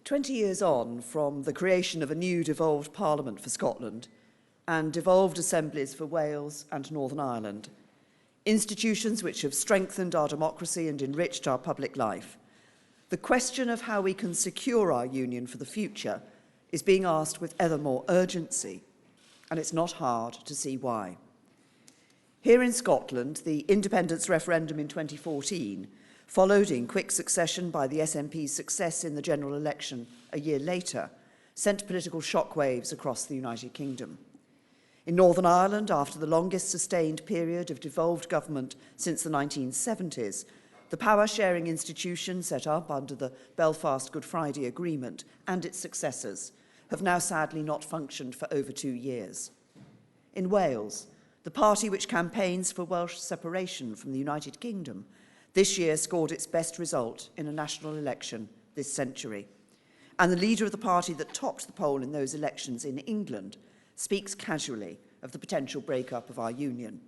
20 years on from the creation of a new devolved Parliament for Scotland and devolved assemblies for Wales and Northern Ireland, institutions which have strengthened our democracy and enriched our public life, the question of how we can secure our union for the future is being asked with ever more urgency, and it's not hard to see why. Here in Scotland, the independence referendum in 2014, followed in quick succession by the SNP's success in the general election a year later, sent political shockwaves across the United Kingdom. In Northern Ireland, after the longest sustained period of devolved government since the 1970s, the power-sharing institution set up under the Belfast Good Friday Agreement and its successors have now sadly not functioned for over 2 years. In Wales, the party which campaigns for Welsh separation from the United Kingdom this year scored its best result in a national election this century. And the leader of the party that topped the poll in those elections in England speaks casually of the potential breakup of our union.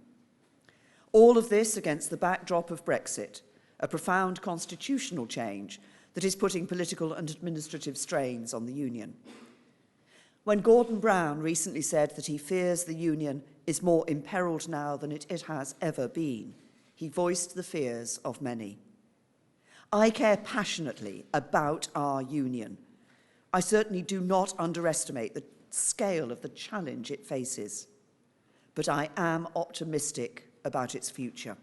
All of this against the backdrop of Brexit, a profound constitutional change that is putting political and administrative strains on the union. When Gordon Brown recently said that he fears the union is more imperiled now than it has ever been, he voiced the fears of many. I care passionately about our union. I certainly do not underestimate the scale of the challenge it faces, but I am optimistic about its future.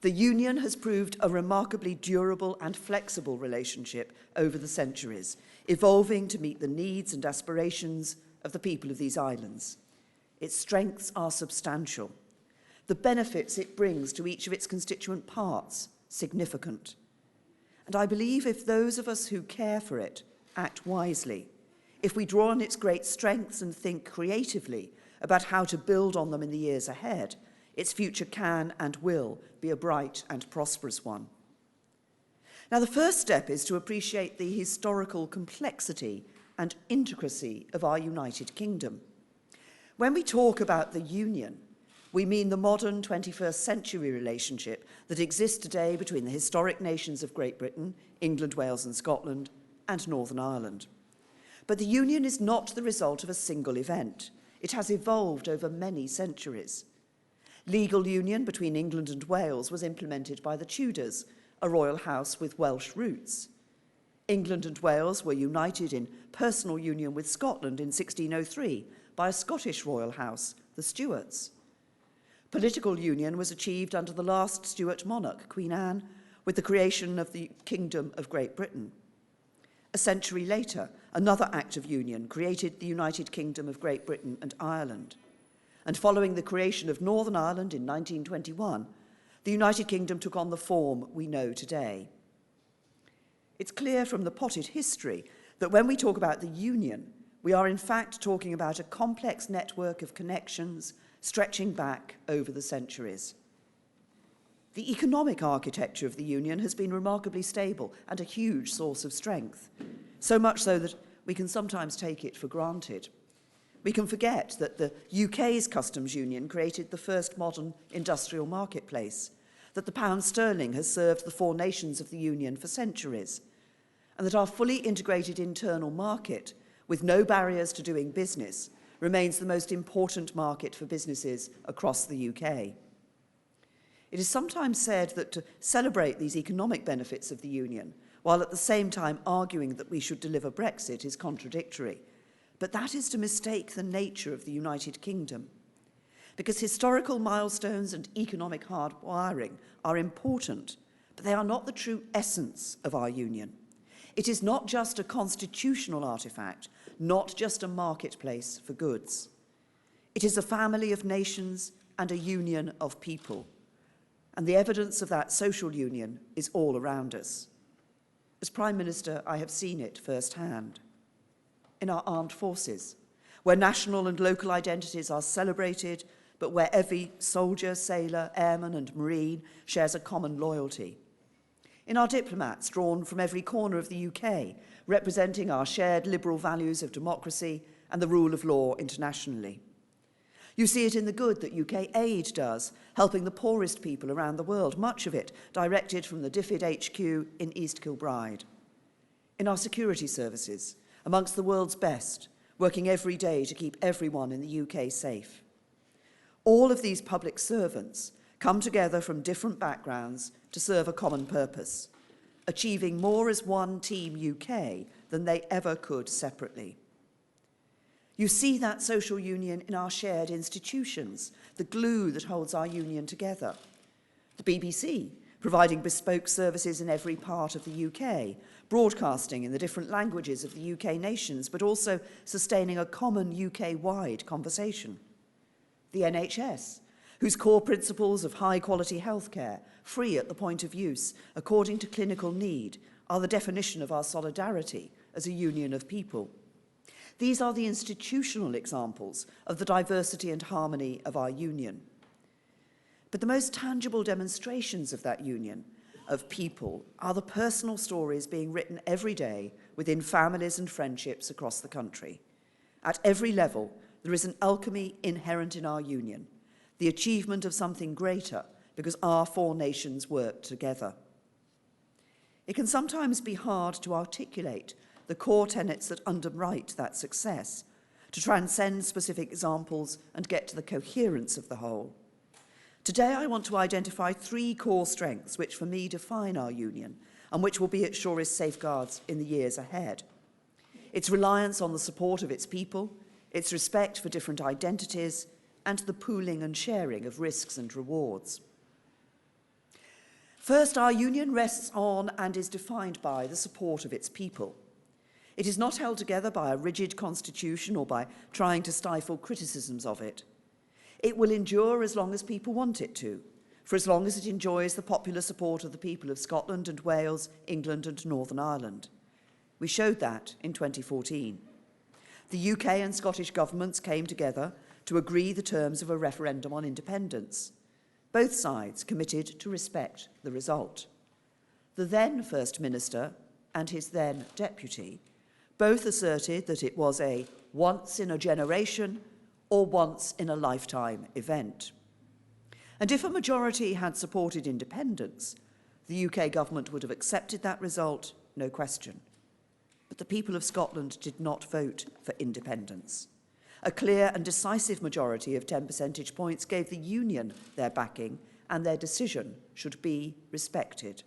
The union has proved a remarkably durable and flexible relationship over the centuries, evolving to meet the needs and aspirations of the people of these islands. Its strengths are substantial. The benefits it brings to each of its constituent parts, significant. And I believe if those of us who care for it act wisely, if we draw on its great strengths and think creatively about how to build on them in the years ahead, its future can and will be a bright and prosperous one. Now, the first step is to appreciate the historical complexity and intricacy of our United Kingdom. When we talk about the Union, we mean the modern 21st century relationship that exists today between the historic nations of Great Britain, England, Wales and Scotland, and Northern Ireland. But the Union is not the result of a single event. It has evolved over many centuries. Legal union between England and Wales was implemented by the Tudors, a royal house with Welsh roots. England and Wales were united in personal union with Scotland in 1603 by a Scottish royal house, the Stuarts. Political union was achieved under the last Stuart monarch, Queen Anne, with the creation of the Kingdom of Great Britain. A century later, another act of union created the United Kingdom of Great Britain and Ireland. And following the creation of Northern Ireland in 1921, the United Kingdom took on the form we know today. It's clear from the potted history that when we talk about the Union, we are in fact talking about a complex network of connections stretching back over the centuries. The economic architecture of the Union has been remarkably stable and a huge source of strength, so much so that we can sometimes take it for granted. We can forget that the UK's customs union created the first modern industrial marketplace, that the pound sterling has served the 4 nations of the Union for centuries, and that our fully integrated internal market, with no barriers to doing business, remains the most important market for businesses across the UK. It is sometimes said that to celebrate these economic benefits of the Union, while at the same time arguing that we should deliver Brexit, is contradictory. But that is to mistake the nature of the United Kingdom. Because historical milestones and economic hardwiring are important, but they are not the true essence of our union. It is not just a constitutional artifact, not just a marketplace for goods. It is a family of nations and a union of people. And the evidence of that social union is all around us. As Prime Minister, I have seen it firsthand. In our armed forces, where national and local identities are celebrated, but where every soldier, sailor, airman and marine shares a common loyalty. In our diplomats drawn from every corner of the UK, representing our shared liberal values of democracy and the rule of law internationally. You see it in the good that UK aid does, helping the poorest people around the world, much of it directed from the DFID HQ in East Kilbride. in our security services, amongst the world's best, working every day to keep everyone in the UK safe. All of these public servants come together from different backgrounds to serve a common purpose, achieving more as one Team UK than they ever could separately. You see that social union in our shared institutions, the glue that holds our union together. The BBC, providing bespoke services in every part of the UK, broadcasting in the different languages of the UK nations, but also sustaining a common UK-wide conversation. The NHS, whose core principles of high-quality healthcare, free at the point of use, according to clinical need, are the definition of our solidarity as a union of people. These are the institutional examples of the diversity and harmony of our union. But the most tangible demonstrations of that union of people are the personal stories being written every day within families and friendships across the country. At every level, there is an alchemy inherent in our union, the achievement of something greater because our four nations work together. It can sometimes be hard to articulate the core tenets that underwrite that success, to transcend specific examples and get to the coherence of the whole. Today, I want to identify three core strengths which for me define our union and which will be its surest safeguards in the years ahead. Its reliance on the support of its people, its respect for different identities, and the pooling and sharing of risks and rewards. First, our union rests on and is defined by the support of its people. It is not held together by a rigid constitution or by trying to stifle criticisms of it. It will endure as long as people want it to, for as long as it enjoys the popular support of the people of Scotland and Wales, England and Northern Ireland. We showed that in 2014. The UK and Scottish governments came together to agree the terms of a referendum on independence. Both sides committed to respect the result. The then First Minister and his then Deputy both asserted that it was a once-in-a-generation or once-in-a-lifetime event. And if a majority had supported independence, the UK government would have accepted that result, no question. But the people of Scotland did not vote for independence. A clear and decisive majority of 10 percentage points gave the Union their backing, and their decision should be respected.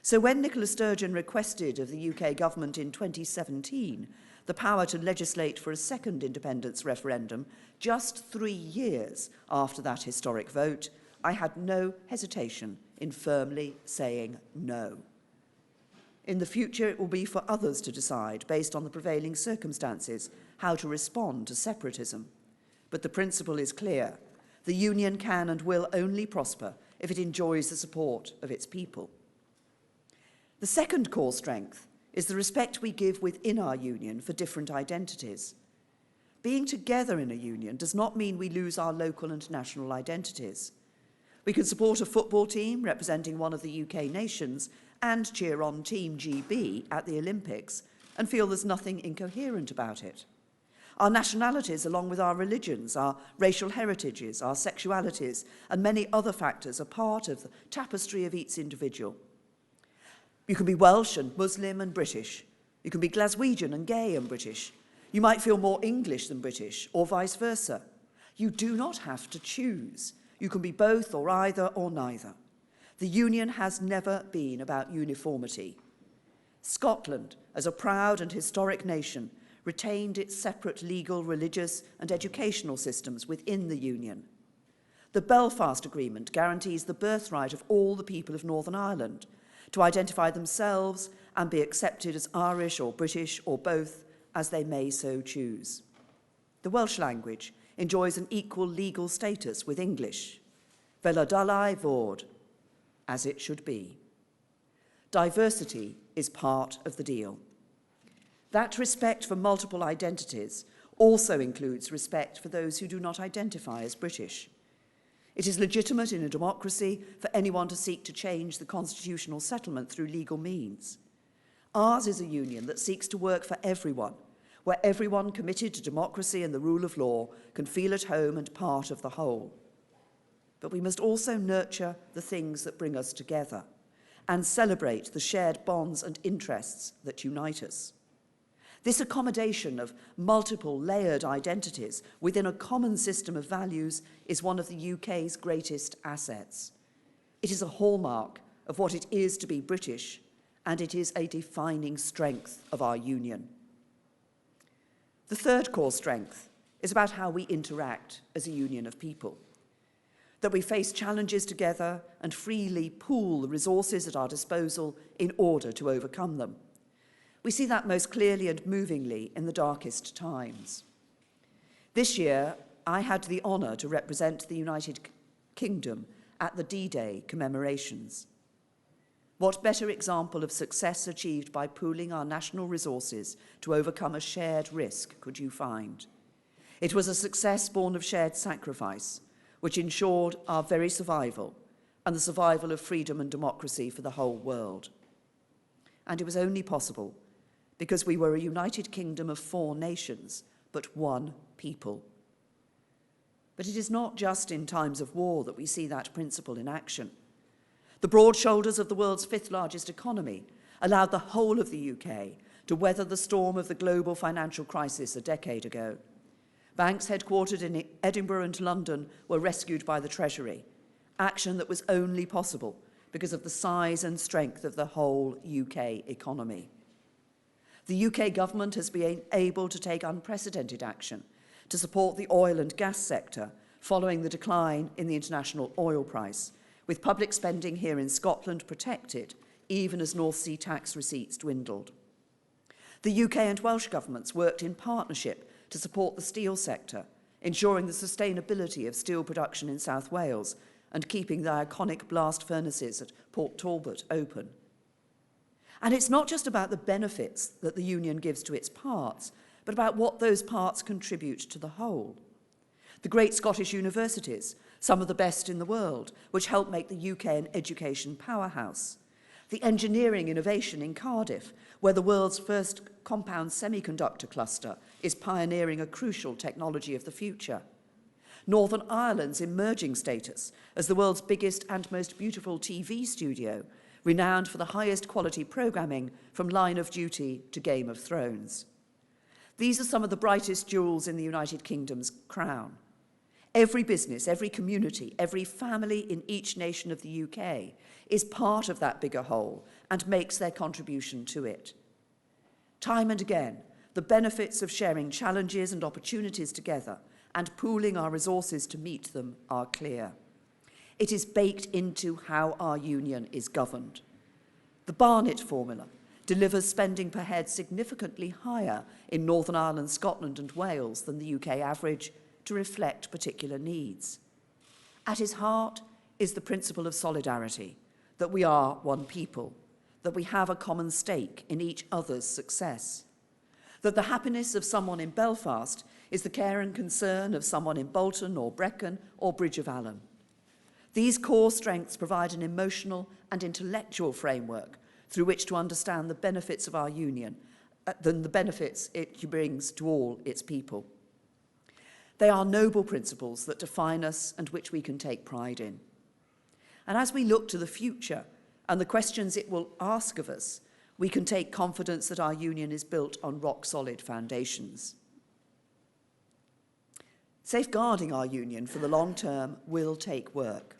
So when Nicola Sturgeon requested of the UK government in 2017 the power to legislate for a second independence referendum, just 3 years after that historic vote, I had no hesitation in firmly saying no. In the future, it will be for others to decide, based on the prevailing circumstances, how to respond to separatism. But the principle is clear. The union can and will only prosper if it enjoys the support of its people. The second core strength is the respect we give within our union for different identities. Being together in a union does not mean we lose our local and national identities. We can support a football team representing one of the UK nations and cheer on Team GB at the Olympics and feel there's nothing incoherent about it. Our nationalities, along with our religions, our racial heritages, our sexualities, and many other factors are part of the tapestry of each individual. You can be Welsh and Muslim and British. You can be Glaswegian and gay and British. You might feel more English than British, or vice versa. You do not have to choose. You can be both or either or neither. The union has never been about uniformity. Scotland, as a proud and historic nation, retained its separate legal, religious and educational systems within the union. The Belfast Agreement guarantees the birthright of all the people of Northern Ireland to identify themselves and be accepted as Irish or British or both as they may so choose. The Welsh language enjoys an equal legal status with English. Fel y dylai fod, as it should be. Diversity is part of the deal. That respect for multiple identities also includes respect for those who do not identify as British. It is legitimate in a democracy for anyone to seek to change the constitutional settlement through legal means. Ours is a union that seeks to work for everyone, where everyone committed to democracy and the rule of law can feel at home and part of the whole. But we must also nurture the things that bring us together and celebrate the shared bonds and interests that unite us. This accommodation of multiple layered identities within a common system of values is one of the UK's greatest assets. It is a hallmark of what it is to be British, and it is a defining strength of our union. The third core strength is about how we interact as a union of people, that we face challenges together and freely pool the resources at our disposal in order to overcome them. We see that most clearly and movingly in the darkest times. This year, I had the honour to represent the United Kingdom at the D-Day commemorations. What better example of success achieved by pooling our national resources to overcome a shared risk could you find? It was a success born of shared sacrifice, which ensured our very survival and the survival of freedom and democracy for the whole world. And it was only possible because we were a United Kingdom of 4 nations, but one people. But it is not just in times of war that we see that principle in action. The broad shoulders of the world's 5th largest economy allowed the whole of the UK to weather the storm of the global financial crisis a decade ago. Banks headquartered in Edinburgh and London were rescued by the Treasury, action that was only possible because of the size and strength of the whole UK economy. The UK government has been able to take unprecedented action to support the oil and gas sector following the decline in the international oil price, with public spending here in Scotland protected, even as North Sea tax receipts dwindled. The UK and Welsh governments worked in partnership to support the steel sector, ensuring the sustainability of steel production in South Wales and keeping the iconic blast furnaces at Port Talbot open. And it's not just about the benefits that the union gives to its parts, but about what those parts contribute to the whole. The great Scottish universities, some of the best in the world, which help make the UK an education powerhouse. The engineering innovation in Cardiff, where the world's first compound semiconductor cluster is pioneering a crucial technology of the future. Northern Ireland's emerging status as the world's biggest and most beautiful TV studio, renowned for the highest quality programming from Line of Duty to Game of Thrones. These are some of the brightest jewels in the United Kingdom's crown. Every business, every community, every family in each nation of the UK is part of that bigger whole and makes their contribution to it. Time and again, the benefits of sharing challenges and opportunities together and pooling our resources to meet them are clear. It is baked into how our union is governed. The Barnett formula delivers spending per head significantly higher in Northern Ireland, Scotland and Wales than the UK average, to reflect particular needs. At its heart is the principle of solidarity, that we are one people, that we have a common stake in each other's success, that the happiness of someone in Belfast is the care and concern of someone in Bolton or Brecon or Bridge of Allen. These core strengths provide an emotional and intellectual framework through which to understand the benefits of our union, than the benefits it brings to all its people. They are noble principles that define us and which we can take pride in. And as we look to the future and the questions it will ask of us, we can take confidence that our union is built on rock-solid foundations. Safeguarding our union for the long term will take work.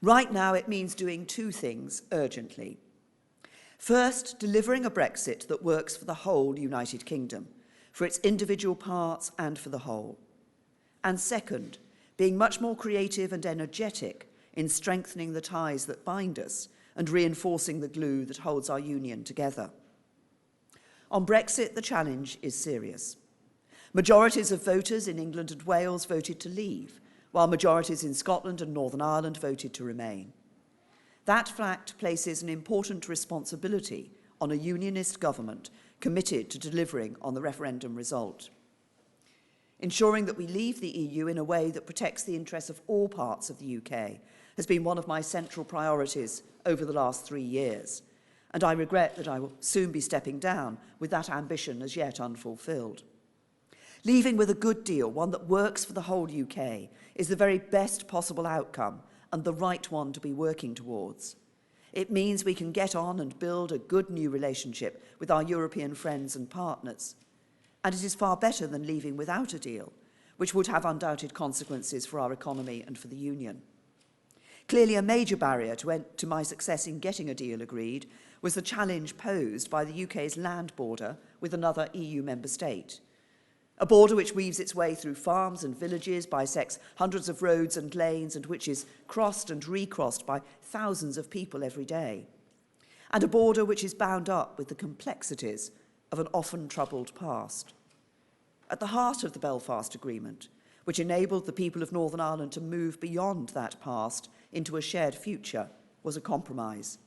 Right now, it means doing 2 things urgently. First, delivering a Brexit that works for the whole United Kingdom, for its individual parts and for the whole. And second, being much more creative and energetic in strengthening the ties that bind us and reinforcing the glue that holds our union together. On Brexit, the challenge is serious. Majorities of voters in England and Wales voted to leave, while majorities in Scotland and Northern Ireland voted to remain. That fact places an important responsibility on a unionist government committed to delivering on the referendum result. Ensuring that we leave the EU in a way that protects the interests of all parts of the UK has been one of my central priorities over the last 3 years, and I regret that I will soon be stepping down with that ambition as yet unfulfilled. Leaving with a good deal, one that works for the whole UK, is the very best possible outcome and the right one to be working towards. It means we can get on and build a good new relationship with our European friends and partners. And it is far better than leaving without a deal, which would have undoubted consequences for our economy and for the Union. Clearly, a major barrier to my success in getting a deal agreed was the challenge posed by the UK's land border with another EU member state. A border which weaves its way through farms and villages, bisects hundreds of roads and lanes, and which is crossed and recrossed by thousands of people every day. And a border which is bound up with the complexities of an often troubled past. At the heart of the Belfast Agreement, which enabled the people of Northern Ireland to move beyond that past into a shared future, was a compromise.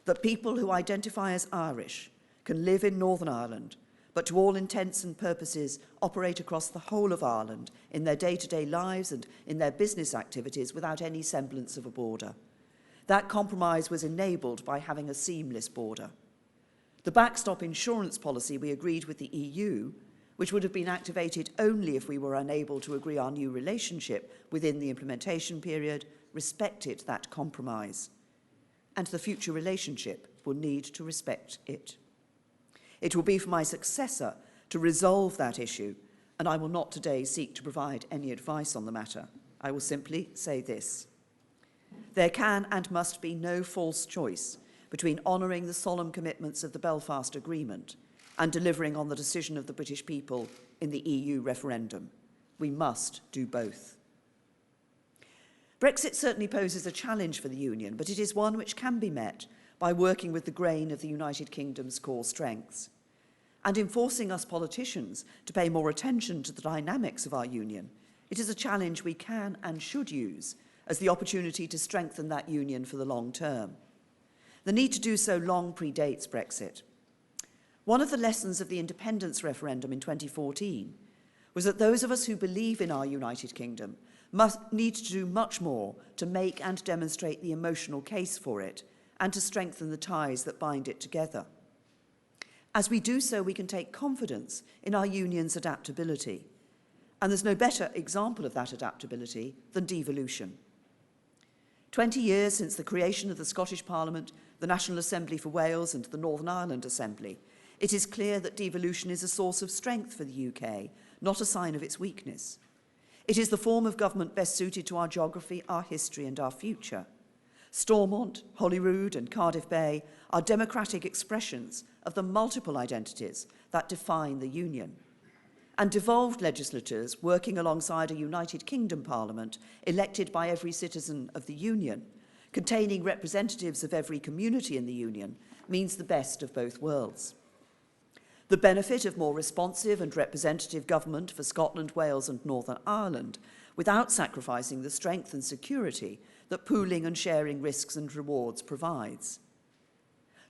That people who identify as Irish can live in Northern Ireland, but to all intents and purposes operate across the whole of Ireland in their day-to-day lives and in their business activities without any semblance of a border. That compromise was enabled by having a seamless border. The backstop insurance policy we agreed with the EU, which would have been activated only if we were unable to agree our new relationship within the implementation period, respected that compromise. And the future relationship will need to respect it. It will be for my successor to resolve that issue, and I will not today seek to provide any advice on the matter. I will simply say this. There can and must be no false choice between honouring the solemn commitments of the Belfast Agreement and delivering on the decision of the British people in the EU referendum. We must do both. Brexit certainly poses a challenge for the Union, but it is one which can be met by working with the grain of the United Kingdom's core strengths, and in forcing us politicians to pay more attention to the dynamics of our Union. It is a challenge we can and should use as the opportunity to strengthen that Union for the long term. The need to do so long predates Brexit. One of the lessons of the independence referendum in 2014 was that those of us who believe in our United Kingdom must need to do much more to make and demonstrate the emotional case for it and to strengthen the ties that bind it together. As we do so, we can take confidence in our union's adaptability. And there's no better example of that adaptability than devolution. 20 years since the creation of the Scottish Parliament, the National Assembly for Wales and the Northern Ireland Assembly, it is clear that devolution is a source of strength for the UK, not a sign of its weakness. It is the form of government best suited to our geography, our history and our future. Stormont, Holyrood and Cardiff Bay are democratic expressions of the multiple identities that define the Union. And devolved legislators working alongside a United Kingdom Parliament elected by every citizen of the Union, containing representatives of every community in the Union, means the best of both worlds. The benefit of more responsive and representative government for Scotland, Wales and Northern Ireland, without sacrificing the strength and security that pooling and sharing risks and rewards provides.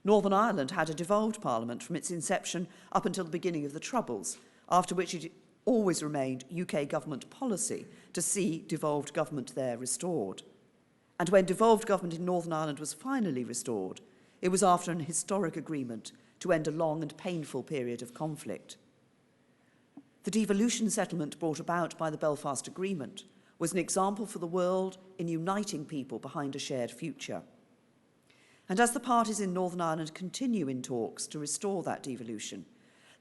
Northern Ireland had a devolved parliament from its inception up until the beginning of the Troubles, after which it always remained UK government policy to see devolved government there restored. And when devolved government in Northern Ireland was finally restored, it was after an historic agreement to end a long and painful period of conflict. The devolution settlement brought about by the Belfast Agreement was an example for the world in uniting people behind a shared future. And as the parties in Northern Ireland continue in talks to restore that devolution,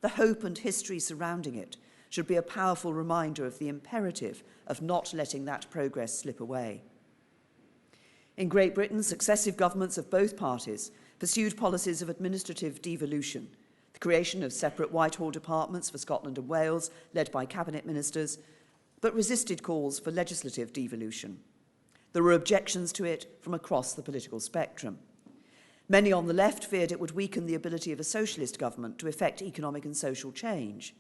the hope and history surrounding it should be a powerful reminder of the imperative of not letting that progress slip away. In Great Britain, successive governments of both parties pursued policies of administrative devolution, the creation of separate Whitehall departments for Scotland and Wales, led by cabinet ministers, but resisted calls for legislative devolution. There were objections to it from across the political spectrum. Many on the left feared it would weaken the ability of a socialist government to effect economic and social change.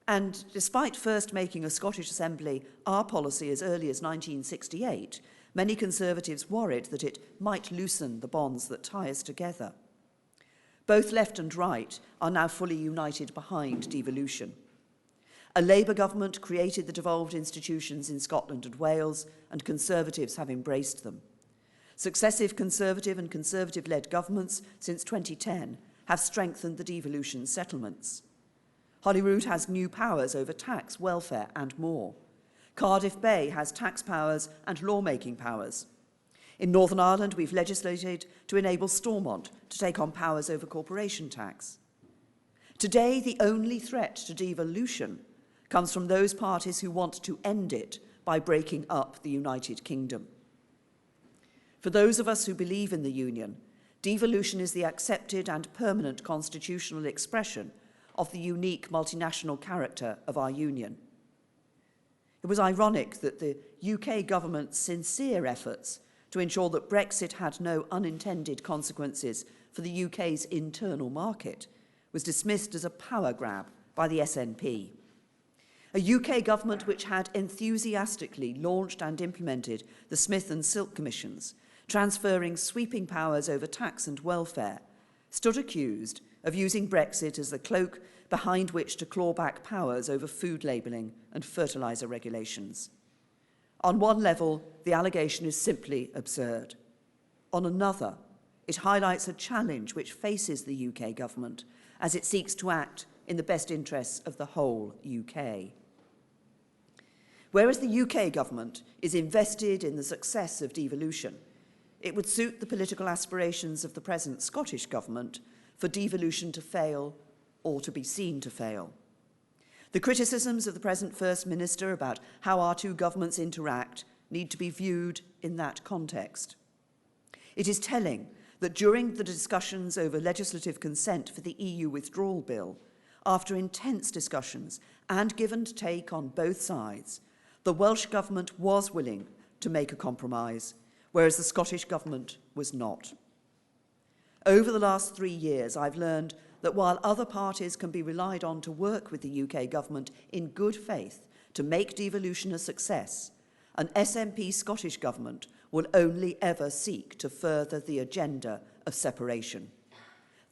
And despite first making a Scottish Assembly our policy as early as 1968, many Conservatives worried that it might loosen the bonds that tie us together. Both left and right are now fully united behind devolution. A Labour government created the devolved institutions in Scotland and Wales, and Conservatives have embraced them. Successive Conservative and Conservative-led governments since 2010 have strengthened the devolution settlements. Holyrood has new powers over tax, welfare and more. Cardiff Bay has tax powers and lawmaking powers. In Northern Ireland, we've legislated to enable Stormont to take on powers over corporation tax. Today, the only threat to devolution comes from those parties who want to end it by breaking up the United Kingdom. For those of us who believe in the Union, devolution is the accepted and permanent constitutional expression of the unique multinational character of our Union. It was ironic that the UK government's sincere efforts to ensure that Brexit had no unintended consequences for the UK's internal market was dismissed as a power grab by the SNP. A UK government which had enthusiastically launched and implemented the Smith and Silk Commissions, transferring sweeping powers over tax and welfare, stood accused of using Brexit as the cloak behind which to claw back powers over food labelling and fertiliser regulations. On one level, the allegation is simply absurd. On another, it highlights a challenge which faces the UK government as it seeks to act in the best interests of the whole UK. Whereas the UK government is invested in the success of devolution, it would suit the political aspirations of the present Scottish government for devolution to fail or to be seen to fail. The criticisms of the present First Minister about how our two governments interact need to be viewed in that context. It is telling that during the discussions over legislative consent for the EU withdrawal bill, after intense discussions and give and take on both sides, the Welsh government was willing to make a compromise, whereas the Scottish government was not. Over the last 3 years, I've learned that while other parties can be relied on to work with the UK government in good faith to make devolution a success, an SNP Scottish government will only ever seek to further the agenda of separation.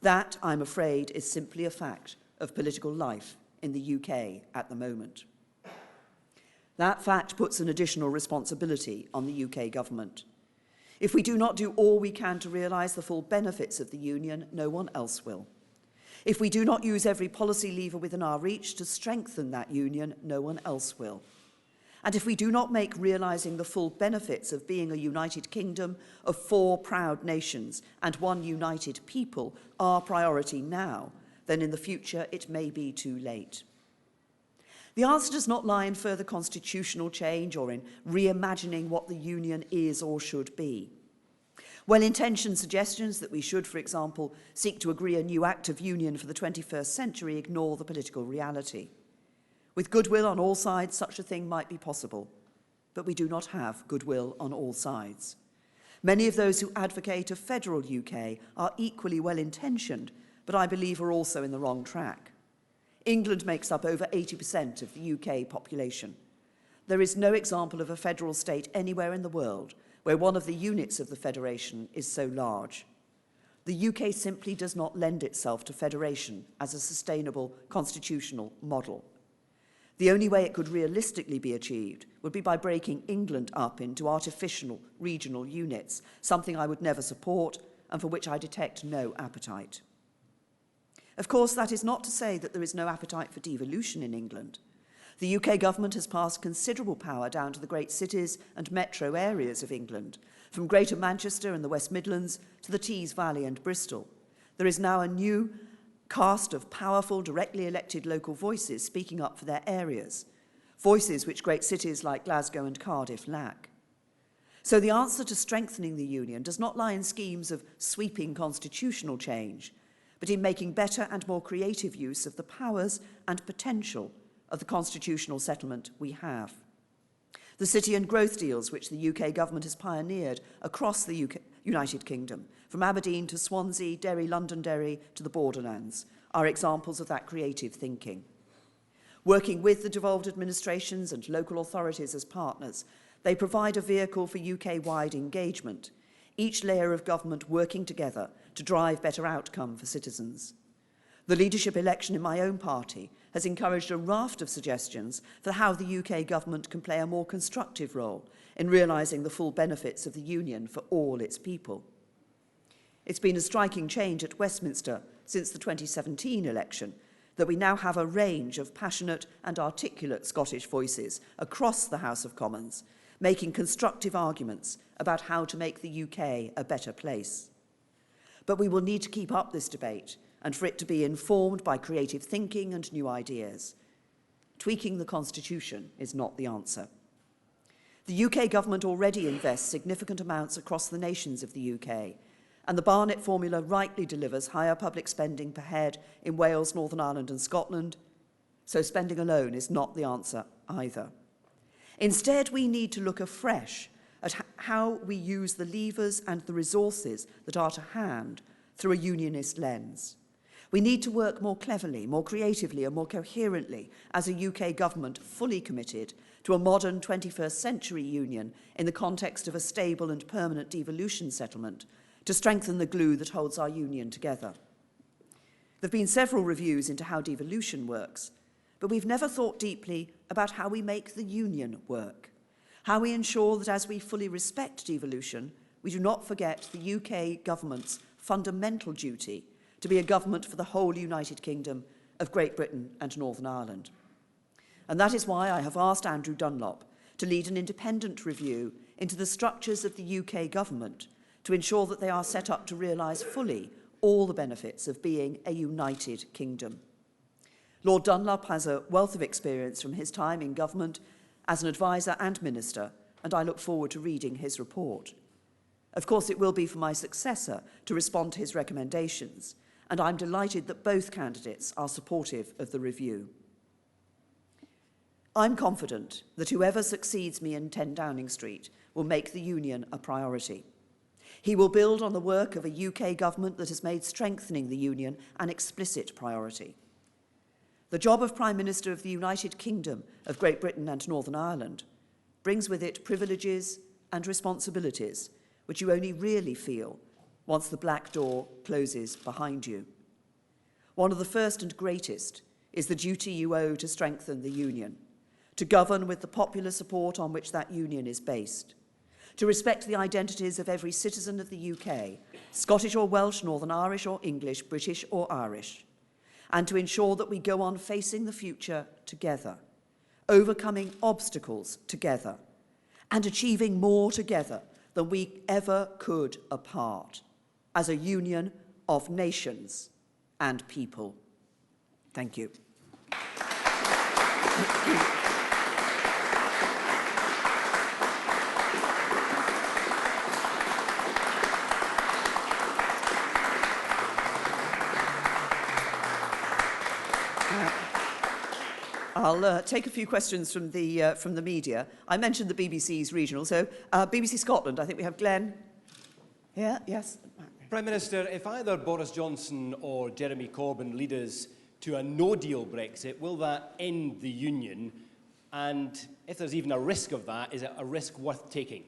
That, I'm afraid, is simply a fact of political life in the UK at the moment. That fact puts an additional responsibility on the UK government. If we do not do all we can to realise the full benefits of the Union, no one else will. If we do not use every policy lever within our reach to strengthen that union, no one else will. And if we do not make realising the full benefits of being a united kingdom of 4 proud nations and 1 united people our priority now, then in the future it may be too late. The answer does not lie in further constitutional change or in reimagining what the Union is or should be. Well-intentioned suggestions that we should, for example, seek to agree a new Act of Union for the 21st century ignore the political reality. With goodwill on all sides, such a thing might be possible, but we do not have goodwill on all sides. Many of those who advocate a federal UK are equally well-intentioned, but I believe are also in the wrong track. England makes up over 80% of the UK population. There is no example of a federal state anywhere in the world where one of the units of the federation is so large. The UK simply does not lend itself to federation as a sustainable constitutional model. The only way it could realistically be achieved would be by breaking England up into artificial regional units, something I would never support and for which I detect no appetite. Of course, that is not to say that there is no appetite for devolution in England. The UK government has passed considerable power down to the great cities and metro areas of England, from Greater Manchester and the West Midlands to the Tees Valley and Bristol. There is now a new cast of powerful, directly elected local voices speaking up for their areas, voices which great cities like Glasgow and Cardiff lack. So the answer to strengthening the Union does not lie in schemes of sweeping constitutional change, but in making better and more creative use of the powers and potential of the constitutional settlement we have. The city and growth deals which the UK government has pioneered across the United Kingdom, from Aberdeen to Swansea, Derry, Londonderry to the borderlands, are examples of that creative thinking. Working with the devolved administrations and local authorities as partners, they provide a vehicle for UK-wide engagement, each layer of government working together to drive better outcome for citizens. The leadership election in my own party has encouraged a raft of suggestions for how the UK government can play a more constructive role in realising the full benefits of the Union for all its people. It's been a striking change at Westminster since the 2017 election that we now have a range of passionate and articulate Scottish voices across the House of Commons, making constructive arguments about how to make the UK a better place. But we will need to keep up this debate and for it to be informed by creative thinking and new ideas. Tweaking the Constitution is not the answer. The UK government already invests significant amounts across the nations of the UK, and the Barnett formula rightly delivers higher public spending per head in Wales, Northern Ireland and Scotland, so spending alone is not the answer either. Instead, we need to look afresh at how we use the levers and the resources that are to hand through a unionist lens. We need to work more cleverly, more creatively and more coherently as a UK government fully committed to a modern 21st century union in the context of a stable and permanent devolution settlement to strengthen the glue that holds our union together. There have been several reviews into how devolution works, but we've never thought deeply about how we make the union work, how we ensure that as we fully respect devolution, we do not forget the UK government's fundamental duty to be a government for the whole United Kingdom of Great Britain and Northern Ireland. And that is why I have asked Andrew Dunlop to lead an independent review into the structures of the UK government to ensure that they are set up to realise fully all the benefits of being a united kingdom. Lord Dunlop has a wealth of experience from his time in government as an advisor and minister, and I look forward to reading his report. Of course, it will be for my successor to respond to his recommendations, and I'm delighted that both candidates are supportive of the review. I'm confident that whoever succeeds me in 10 Downing Street will make the union a priority. He will build on the work of a UK government that has made strengthening the union an explicit priority. The job of Prime Minister of the United Kingdom of Great Britain and Northern Ireland brings with it privileges and responsibilities which you only really feel once the black door closes behind you. One of the first and greatest is the duty you owe to strengthen the union, to govern with the popular support on which that union is based, to respect the identities of every citizen of the UK, Scottish or Welsh, Northern Irish or English, British or Irish, and to ensure that we go on facing the future together, overcoming obstacles together, and achieving more together than we ever could apart, as a union of nations and people. Thank you. I'll take a few questions from the media. I mentioned the BBC's regional, so BBC Scotland, I think we have Glenn here, yes. Prime Minister, if either Boris Johnson or Jeremy Corbyn lead us to a no-deal Brexit, will that end the union? And if there's even a risk of that, is it a risk worth taking?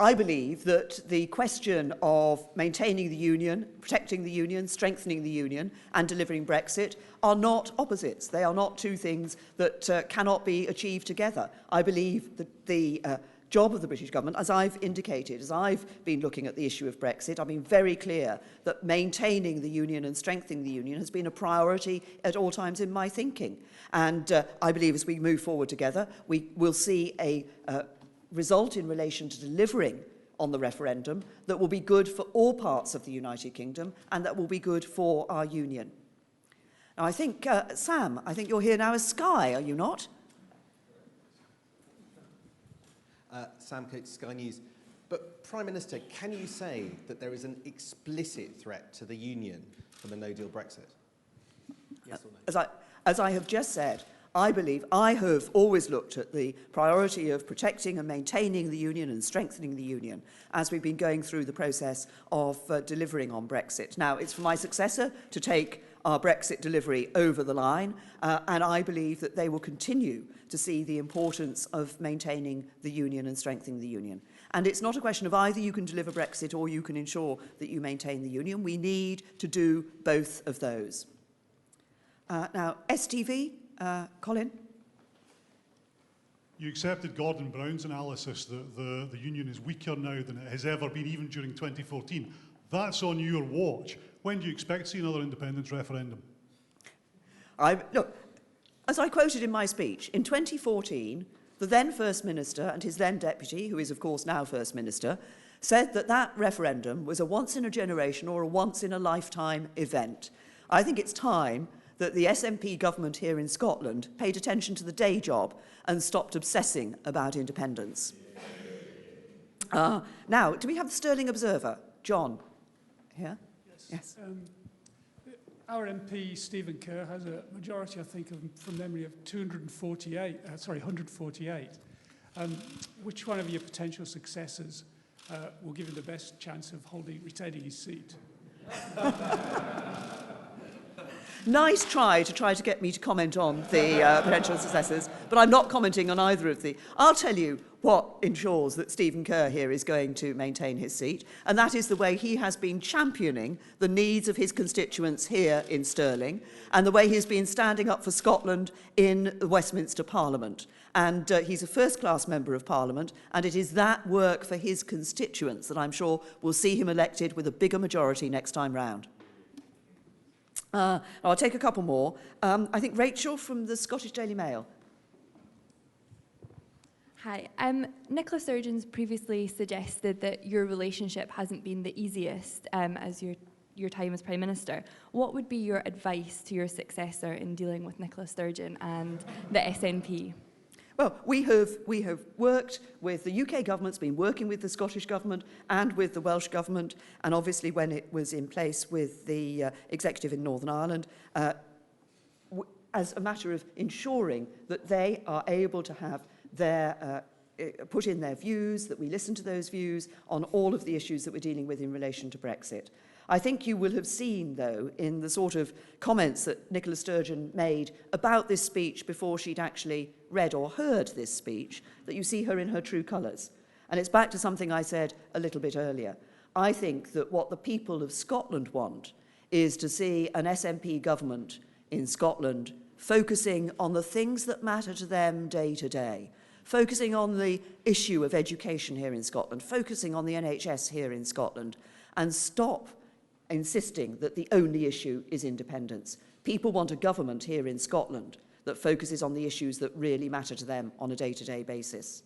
I believe that the question of maintaining the union, protecting the union, strengthening the union and delivering Brexit are not opposites. They are not two things that cannot be achieved together. I believe that the job of the British government, as I've indicated, as I've been looking at the issue of Brexit, I've been very clear that maintaining the union and strengthening the union has been a priority at all times in my thinking. And I believe as we move forward together, we will see a result in relation to delivering on the referendum that will be good for all parts of the United Kingdom and that will be good for our union. Now, I think, Sam, I think you're here now as Sky, are you not? Sam Coates, Sky News. But, Prime Minister, can you say that there is an explicit threat to the union from a no-deal Brexit? Yes or no? As I have just said, I believe I have always looked at the priority of protecting and maintaining the union and strengthening the union as we've been going through the process of delivering on Brexit. Now, it's for my successor to take our Brexit delivery over the line, and I believe that they will continue to see the importance of maintaining the union and strengthening the union. And it's not a question of either you can deliver Brexit or you can ensure that you maintain the union. We need to do both of those. Now, STV. Colin? You accepted Gordon Brown's analysis that the union is weaker now than it has ever been, even during 2014. That's on your watch. When do you expect to see another independence referendum? Look, as I quoted in my speech, in 2014, The then First Minister and his then Deputy, who is of course now First Minister, said that that referendum was a once-in-a-generation or a once-in-a-lifetime event. I think it's time that the SNP government here in Scotland paid attention to the day job and stopped obsessing about independence. Now, do we have the Stirling Observer? John, here? Yes. Our MP, Stephen Kerr, has a majority, I think, from memory, of 148. Which one of your potential successors will give him the best chance of retaining his seat? Nice try to get me to comment on the potential successors, but I'm not commenting on either of the. I'll tell you what ensures that Stephen Kerr here is going to maintain his seat, and that is the way he has been championing the needs of his constituents here in Stirling, and the way he has been standing up for Scotland in the Westminster Parliament. And he's a first-class member of Parliament, and it is that work for his constituents that I'm sure will see him elected with a bigger majority next time round. I'll take a couple more. I think Rachel from the Scottish Daily Mail. Hi. Nicola Sturgeon's previously suggested that your relationship hasn't been the easiest as your time as Prime Minister. What would be your advice to your successor in dealing with Nicola Sturgeon and the SNP? Well, we have worked with the UK government's been working with the Scottish government and with the Welsh government, and obviously when it was in place with the executive in Northern Ireland, as a matter of ensuring that they are able to have their put in their views, that we listen to those views on all of the issues that we're dealing with in relation to Brexit. I think you will have seen, though, in the sort of comments that Nicola Sturgeon made about this speech before she'd actually read or heard this speech, that you see her in her true colours. And it's back to something I said a little bit earlier. I think that what the people of Scotland want is to see an SNP government in Scotland focusing on the things that matter to them day to day, focusing on the issue of education here in Scotland, focusing on the NHS here in Scotland, and stop insisting that the only issue is independence. People want a government here in Scotland that focuses on the issues that really matter to them on a day-to-day basis.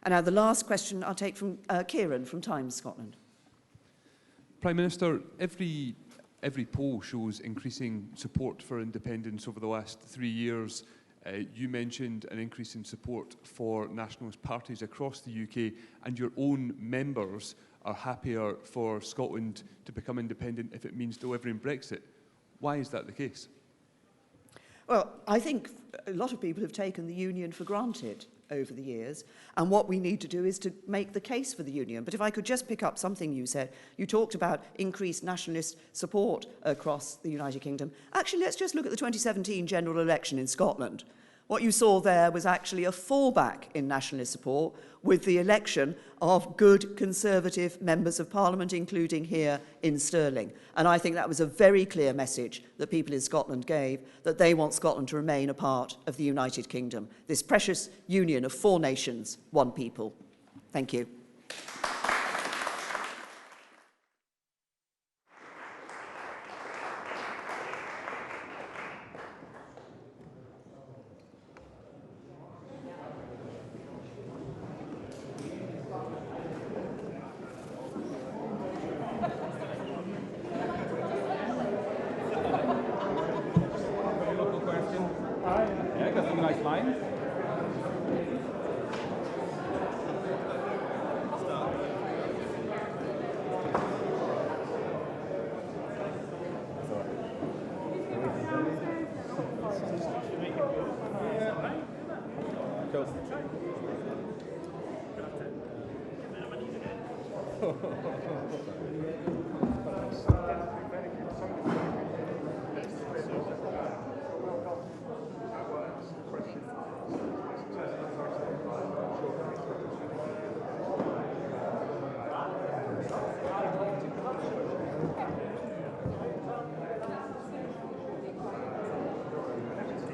And now the last question I'll take from Kieran from Times Scotland. Prime Minister, every poll shows increasing support for independence over the last 3 years. You mentioned an increase in support for nationalist parties across the UK, and your own members are happier for Scotland to become independent if it means delivering Brexit. Why is that the case? Well, I think a lot of people have taken the union for granted over the years, and what we need to do is to make the case for the union. But if I could just pick up something you said, you talked about increased nationalist support across the United Kingdom. Actually, let's just look at the 2017 general election in Scotland. What you saw there was actually a fallback in nationalist support with the election of good Conservative members of Parliament, including here in Stirling. And I think that was a very clear message that people in Scotland gave, that they want Scotland to remain a part of the United Kingdom, this precious union of 4 nations, 1 people. Thank you.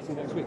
See you next week.